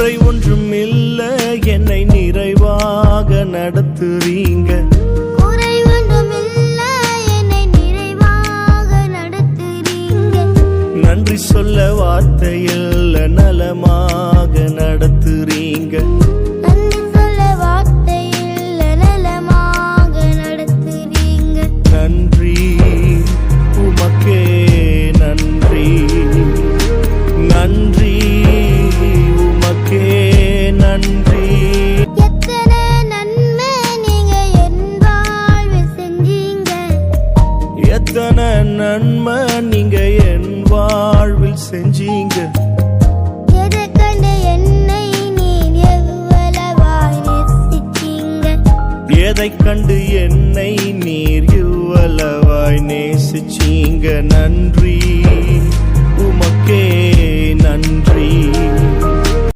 குறை ஒன்றும் இல்ல, என்னை நிறைவாக நடத்துறீங்க. குறை ஒன்றும் இல்ல, என்னை நிறைவாக நடத்துறீங்க. நன்றி சொல்ல வார்த்தையில் நலமாக நடத்துறீங்க. நன்றி சொல்ல வார்த்தையில் நலமாக நடத்துறீங்க. நன்றி உமக்கே நன்றி, நன்றி உமக்கே நன்றி. எத்தனை நன்மை நீங்க என் வாழ்வில் செஞ்சீங்க. எத்தனை நன்மை நீங்க என் வாழ்வில் செஞ்சீங்க. எதை கண்டு என்னை நீர் எவ்வளவாய் நேசிச்சீங்க. எதை கண்டு என்னை நீர் இவ்வளவாய் நேசிச்சீங்க. நன்றி